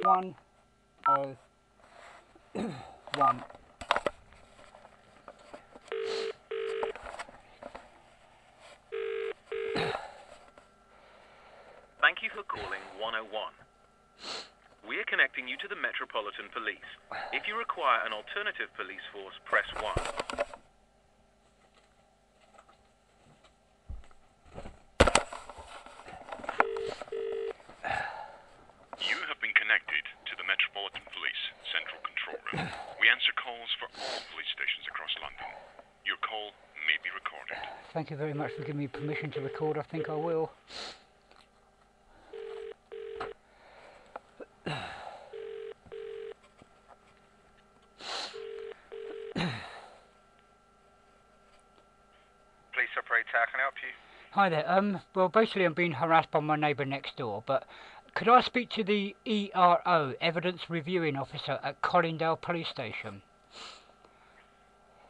101. Thank you for calling 101. We are connecting you to the Metropolitan Police. If you require an alternative police force, press 1. You have been connected to the Metropolitan Police Central Control Room. We answer calls for all police stations across London. Your call may be recorded. Thank you very much for giving me permission to record. I think I will. Police operator, how can I help you? Hi there. Well, basically I'm being harassed by my neighbour next door, but could I speak to the ERO, Evidence Reviewing Officer at Colindale Police Station?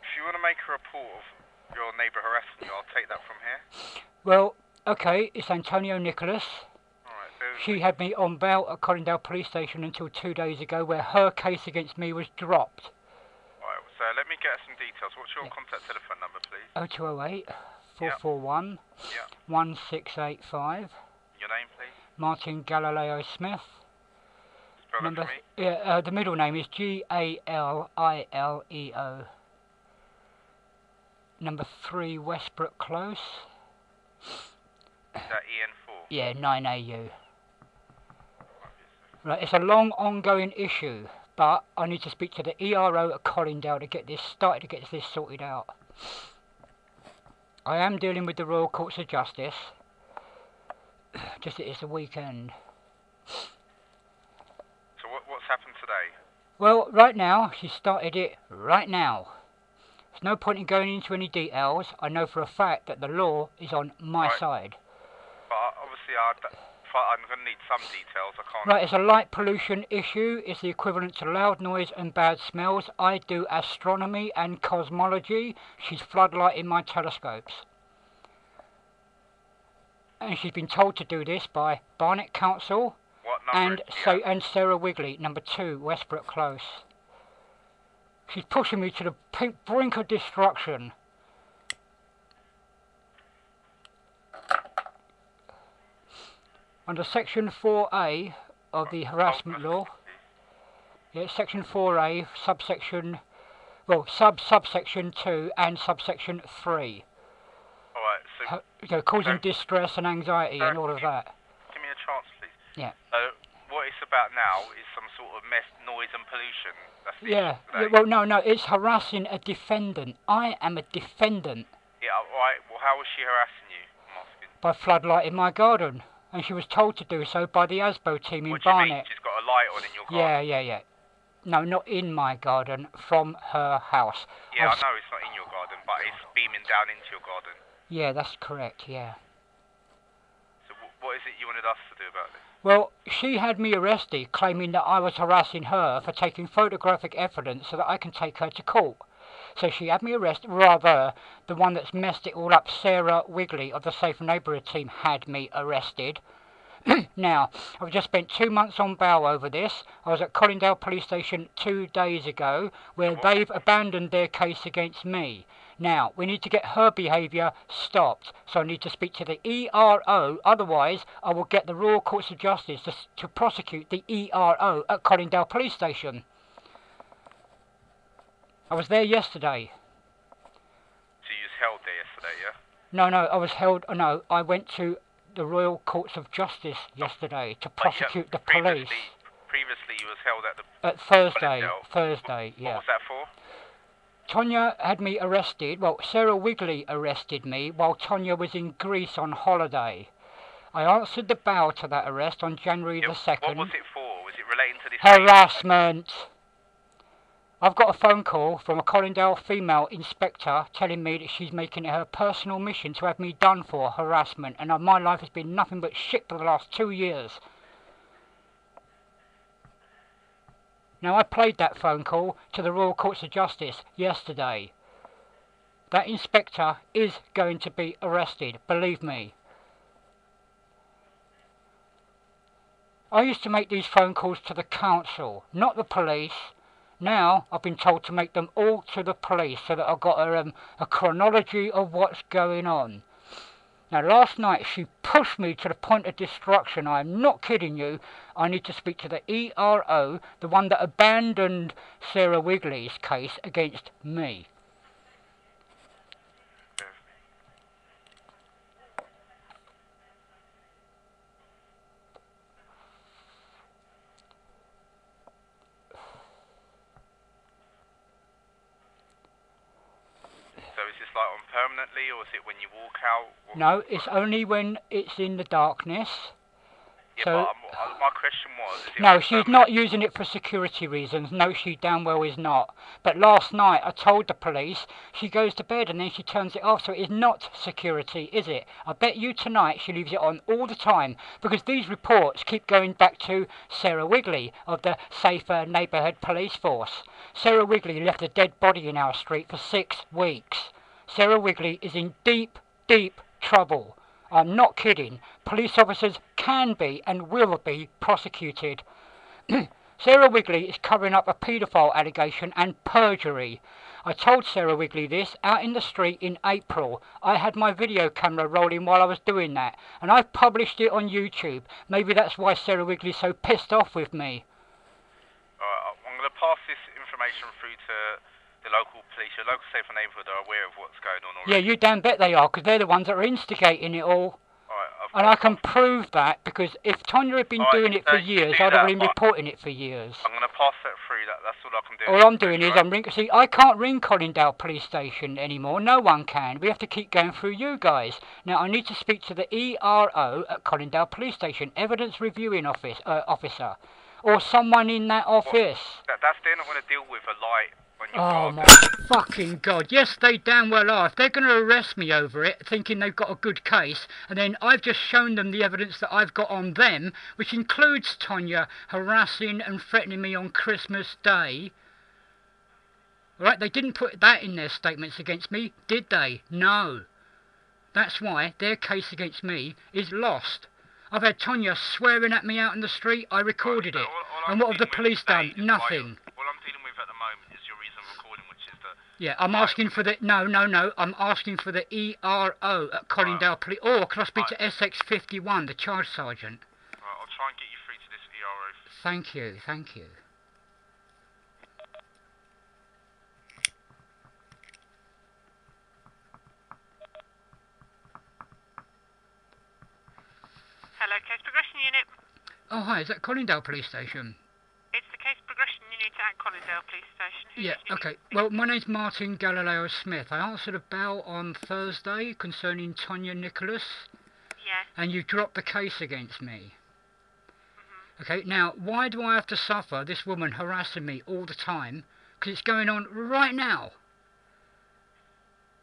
If you want to make a report of your neighbour harassing you, I'll take that from here. Well, okay, it's Antonio Nicholas. Alright, She had me on bail at Colindale Police Station until 2 days ago, where her case against me was dropped. Alright, so let me get some details. What's your contact telephone number, please? 0208 441 1685. Your name, please? Martin Galileo Smith. Spell it for me. Yeah, the middle name is Galileo. Number 3 Westbrook Close. Is that EN4? Yeah, 9AU. Right, it's a long ongoing issue, but I need to speak to the ERO at Colindale to get this started, to get this sorted out. I am dealing with the Royal Courts of Justice. Just it's a weekend. So what's happened today? Well, right now, she started it right now. There's no point in going into any details. I know for a fact that the law is on my side. But obviously I'm going to need some details. I can't... Right, it's a light pollution issue. It's the equivalent to loud noise and bad smells. I do astronomy and cosmology. She's floodlighting my telescopes. And she's been told to do this by Barnet Council What number? and Sarah Wigley, number 2, Westbrook Close. She's pushing me to the brink of destruction. Under Section 4A of the harassment law, yeah, Section 4A, subsection 2 and subsection 3. Alright, so... causing distress and anxiety and all of that. Give me a chance, please. Yeah. So, what it's about now is some sort of noise and pollution. That's the Yeah. issue today. Well, no, it's harassing a defendant. I am a defendant. Yeah, alright. Well, how was she harassing you? I'm asking. By floodlighting my garden. And she was told to do so by the ASBO team in What do you mean? Barnet. She's got a light on in your garden? Yeah. No, not in my garden, from her house. Yeah, I know it's not in your garden, but it's beaming down into your garden. Yeah, that's correct, yeah. So what is it you wanted us to do about this? Well, she had me arrested, claiming that I was harassing her for taking photographic evidence so that I can take her to court. So she had me arrested, rather, the one that's messed it all up, Sarah Wigley of the Safe Neighbourhood team, had me arrested. Now, I've just spent 2 months on bail over this. I was at Colindale Police Station 2 days ago, where they've abandoned their case against me. Now, we need to get her behaviour stopped, so I need to speak to the ERO, otherwise I will get the Royal Courts of Justice to prosecute the ERO at Colindale Police Station. I was there yesterday. So you was held there yesterday, yeah? No, I went to the Royal Courts of Justice yesterday to prosecute the police. Previously you was held at the... At Thursday, yeah. What was that for? Tonya had me arrested, well, Sarah Wigley arrested me while Tonya was in Greece on holiday. I answered the bail to that arrest on January the 2nd. What was it for? Was it relating to this... Harassment! I've got a phone call from a Colindale female inspector telling me that she's making it her personal mission to have me done for harassment, and my life has been nothing but shit for the last 2 years. Now, I played that phone call to the Royal Courts of Justice yesterday. That inspector is going to be arrested, believe me. I used to make these phone calls to the council, not the police. Now I've been told to make them all to the police so that I've got a chronology of what's going on. Now last night she pushed me to the point of destruction. I'm not kidding you. I need to speak to the ERO, the one that abandoned Sarah Wigley's case against me. Like on permanently, or is it when you walk out? No, it's only when it's in the darkness. Yeah, so, but my question was... No, she's not using it for security reasons. No, she damn well is not. But last night I told the police she goes to bed and then she turns it off, so it is not security, is it? I bet you tonight she leaves it on all the time, because these reports keep going back to Sarah Wigley of the Safer Neighbourhood Police Force. Sarah Wigley left a dead body in our street for 6 weeks. Sarah Wigley is in deep, deep trouble. I'm not kidding. Police officers can be and will be prosecuted. Sarah Wigley is covering up a paedophile allegation and perjury. I told Sarah Wigley this out in the street in April. I had my video camera rolling while I was doing that, and I published it on YouTube. Maybe that's why Sarah Wigley's so pissed off with me. I'm going to pass this information through to the local police. Your local safer neighbourhood are aware of what's going on already. Yeah, you damn bet they are, because they're the ones that are instigating it all. And I can prove that, because if Tonya had been doing it for years, I'd have been reporting it for years. I'm going to pass that through. That's all I can do. All I'm doing is I'm ringing. See, I can't ring Colindale Police Station anymore. No one can. We have to keep going through you guys. Now I need to speak to the ERO at Colindale Police Station, Evidence Reviewing Officer, or someone in that office. That's they're not going to deal with a lie. Oh my fucking God. Yes, they damn well are. If they're going to arrest me over it, thinking they've got a good case, and then I've just shown them the evidence that I've got on them, which includes Tonya harassing and threatening me on Christmas Day. Right, they didn't put that in their statements against me, did they? No. That's why their case against me is lost. I've had Tonya swearing at me out in the street. I recorded it. And what have the police done? Nothing. All I'm dealing with at the moment is your reason of recording, which is the... Yeah, I'm asking for the... No. I'm asking for the ERO at Colindale Police... Or can I speak to SX51, the charge sergeant? Right, I'll try and get you through to this ERO. Thank you, thank you. Hello, Case Progression Unit. Oh, hi, is that Colindale Police Station? It's the Case Progression Unit at Colindale Police Station. Yeah, okay. Well, my name's Martin Galileo Smith. I answered a bell on Thursday concerning Tonya Nicholas. Yes. And you dropped the case against me. Okay, now, why do I have to suffer this woman harassing me all the time? Because it's going on right now.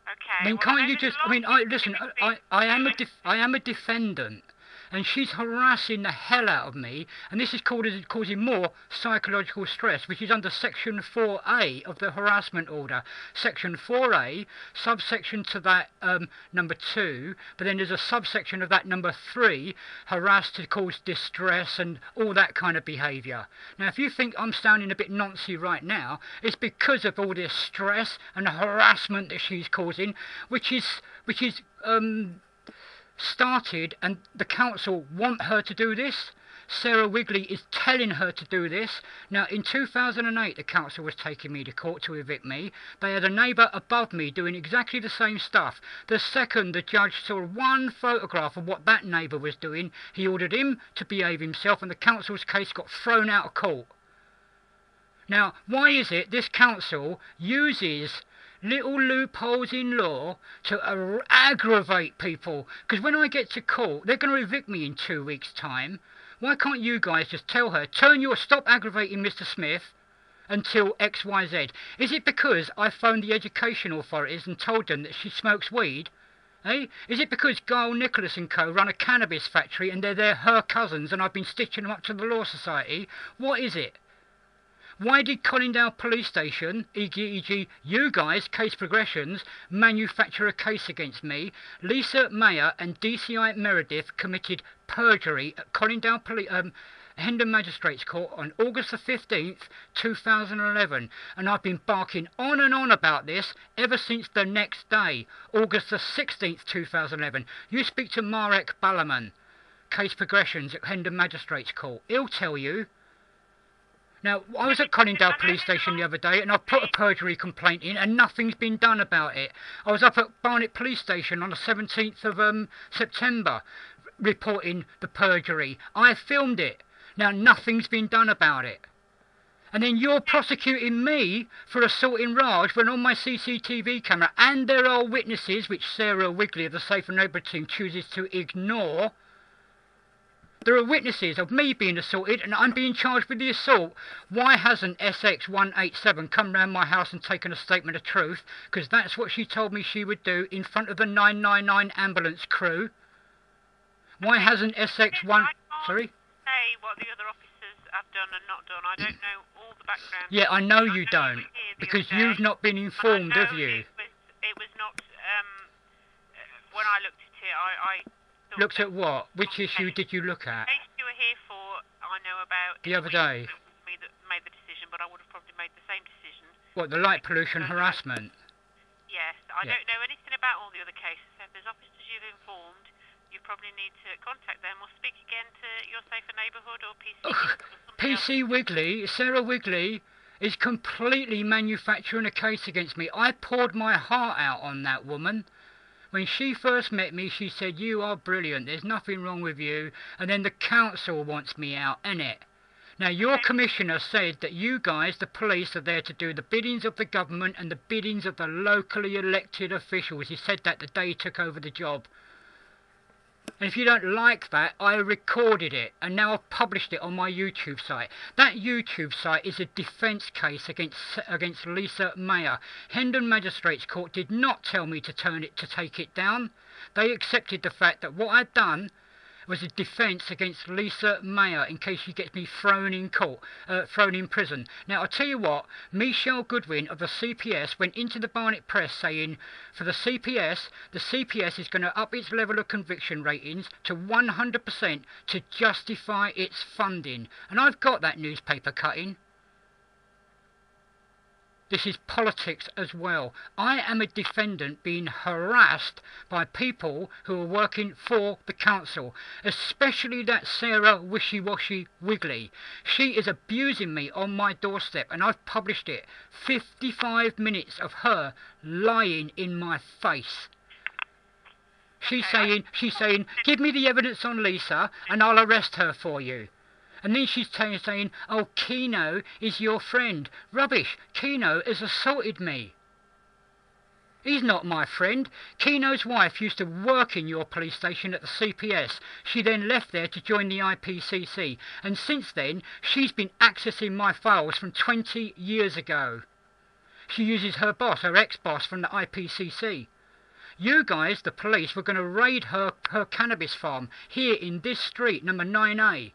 Okay. I mean, can't you just... I mean, listen, I am a defendant. And she's harassing the hell out of me, and this is causing more psychological stress, which is under Section 4A of the harassment order. Section 4A, subsection to that number 2, but then there's a subsection of that number 3, harass to cause distress and all that kind of behaviour. Now, if you think I'm sounding a bit noncy right now, it's because of all this stress and harassment that she's causing, which is started, and the council want her to do this. Sarah Wigley is telling her to do this. Now, in 2008, the council was taking me to court to evict me. They had a neighbour above me doing exactly the same stuff. The second the judge saw one photograph of what that neighbour was doing, he ordered him to behave himself, and the council's case got thrown out of court. Now, why is it this council uses little loopholes in law to aggravate people? Because when I get to court, they're going to evict me in 2 weeks' time. Why can't you guys just tell her, stop aggravating Mr. Smith until XYZ? Is it because I phoned the education authorities and told them that she smokes weed? Eh? Is it because Guile Nicholas and co run a cannabis factory and they're her cousins and I've been stitching them up to the Law Society? What is it? Why did Colindale Police Station, e.g. you guys, Case Progressions, manufacture a case against me? Lisa Mayer and DCI Meredith committed perjury at Colindale Hendon Magistrates Court on August the 15th, 2011. And I've been barking on and on about this ever since the next day, August the 16th, 2011. You speak to Marek Balaman, case progressions at Hendon Magistrates Court. He'll tell you. Now, I was at Colindale Police Station the other day and I put a perjury complaint in and nothing's been done about it. I was up at Barnet Police Station on the 17th of September reporting the perjury. I filmed it. Now, nothing's been done about it. And then you're prosecuting me for assaulting Raj when on my CCTV camera, and there are witnesses, which Sarah Wigley of the Safe and Neighbourhood team chooses to ignore. There are witnesses of me being assaulted and I'm being charged with the assault. Why hasn't SX187 come round my house and taken a statement of truth? Because that's what she told me she would do in front of the 999 ambulance crew. Why hasn't SX1... Sorry? Say what the other officers have done and not done. I don't know all the background. Yeah, I know you don't. Because you've not been informed, have you? It was not... when I looked at it, I looked at what? Which issue did you look at? The case you were here for, I know about... The other day? Me that made the decision, but I would have probably made the same decision. What, the light pollution harassment? Yes, I don't know anything about all the other cases. So if there's officers you've informed, you probably need to contact them or speak again to your Safer Neighbourhood or PC. PC Wigley, Sarah Wigley, is completely manufacturing a case against me. I poured my heart out on that woman. When she first met me, she said, "You are brilliant, there's nothing wrong with you," and then the council wants me out, innit? Now, your commissioner said that you guys, the police, are there to do the biddings of the government and the biddings of the locally elected officials. He said that the day he took over the job. And if you don't like that, I recorded it, and now I've published it on my YouTube site. That YouTube site is a defence case against Lisa Mayer. Hendon Magistrates Court did not tell me to take it down. They accepted the fact that what I'd done was a defence against Lisa Mayer in case she gets me thrown in court, thrown in prison. Now, I'll tell you what, Michelle Goodwin of the CPS went into the Barnet Press saying, for the CPS is going to up its level of conviction ratings to 100% to justify its funding. And I've got that newspaper cutting. This is politics as well. I am a defendant being harassed by people who are working for the council, especially that Sarah Wishy-Washy Wigley. She is abusing me on my doorstep, and I've published it. 55 minutes of her lying in my face. She's saying, give me the evidence on Lisa and I'll arrest her for you. And then she's saying, oh, Keno is your friend. Rubbish. Keno has assaulted me. He's not my friend. Keno's wife used to work in your police station at the CPS. She then left there to join the IPCC. And since then, she's been accessing my files from 20 years ago. She uses her boss, her ex-boss from the IPCC. You guys, the police, were going to raid her cannabis farm here in this street, number 9A.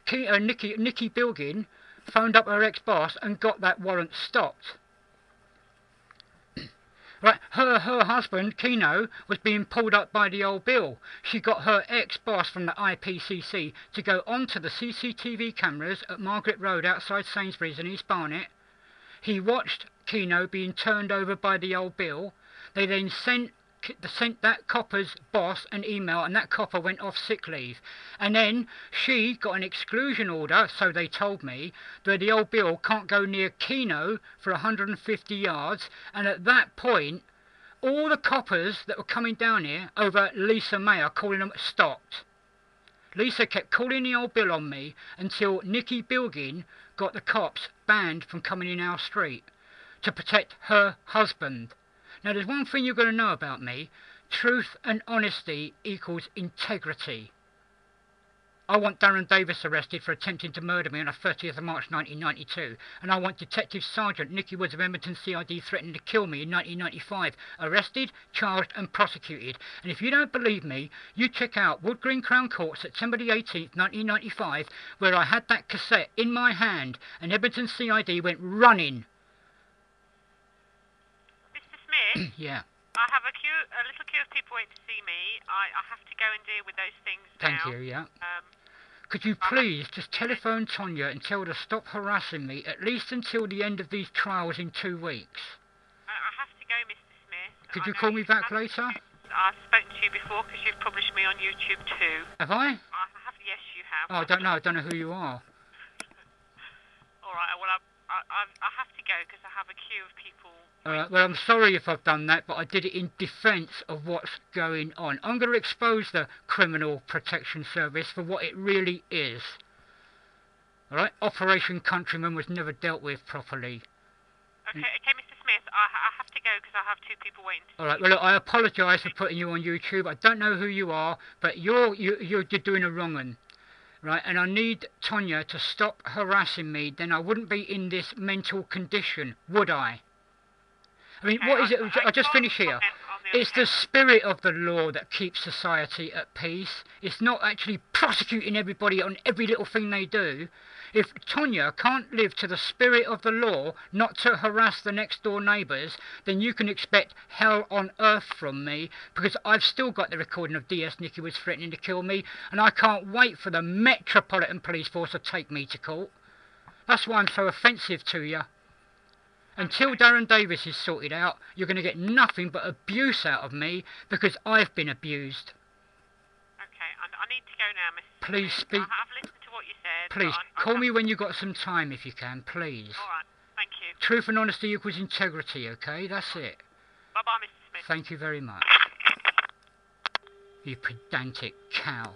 Nikki Bilgin phoned up her ex-boss and got that warrant stopped. Right, her husband, Keno, was being pulled up by the old bill. She got her ex-boss from the IPCC to go onto the CCTV cameras at Margaret Road outside Sainsbury's in East Barnet. He watched Keno being turned over by the old bill. They then sent that copper's boss an email, and that copper went off sick leave. And then she got an exclusion order, so they told me, that the old bill can't go near Keno for 150 yards. And at that point, all the coppers that were coming down here over Lisa Mayer calling them stopped. Lisa kept calling the old bill on me until Nikki Bilgin got the cops banned from coming in our street to protect her husband. Now, there's one thing you're going to know about me. Truth and honesty equals integrity. I want Darren Davis arrested for attempting to murder me on the 30th of March 1992. And I want Detective Sergeant Nicky Woods of Edmonton CID threatening to kill me in 1995. Arrested, charged and prosecuted. And if you don't believe me, you check out Wood Green Crown Court, September the 18th, 1995, where I had that cassette in my hand and Edmonton CID went running. Yeah. I have a little queue of people waiting to see me. I have to go and deal with those things now. Thank you, yeah. Could you please just telephone Tonya and tell her to stop harassing me, at least until the end of these trials in 2 weeks? I have to go, Mr. Smith. Could you call me back later? I've spoken to you before because you've published me on YouTube too. Have I? I have, yes, you have. Oh, I don't know. I don't know who you are. All right, well, I have to go because I have a queue of people. Well, I'm sorry if I've done that, but I did it in defence of what's going on. I'm going to expose the Criminal Protection Service for what it really is. All right? Operation Countryman was never dealt with properly. Okay, Mr. Smith, I have to go because I have 2 people waiting to All right, well, look, I apologise for putting you on YouTube. I don't know who you are, but you're doing a wrong one. Right, and I need Tonya to stop harassing me, then I wouldn't be in this mental condition, would I? I mean, what is it? I'll just finish here. It's the spirit of the law that keeps society at peace. It's not actually prosecuting everybody on every little thing they do. If Tonya can't live to the spirit of the law, not to harass the next door neighbours, then you can expect hell on earth from me, because I've still got the recording of DS Nicky was threatening to kill me, and I can't wait for the Metropolitan Police Force to take me to court. That's why I'm so offensive to you. Until Darren Davis is sorted out, you're going to get nothing but abuse out of me, because I've been abused. Okay, I need to go now, Mr. Please Smith. speak. I have listened to what you said. Please, call me when you've got some time if you can, please. All right, thank you. Truth and honesty equals integrity, okay? That's it. Bye-bye, Mr. Smith. Thank you very much. You pedantic cow.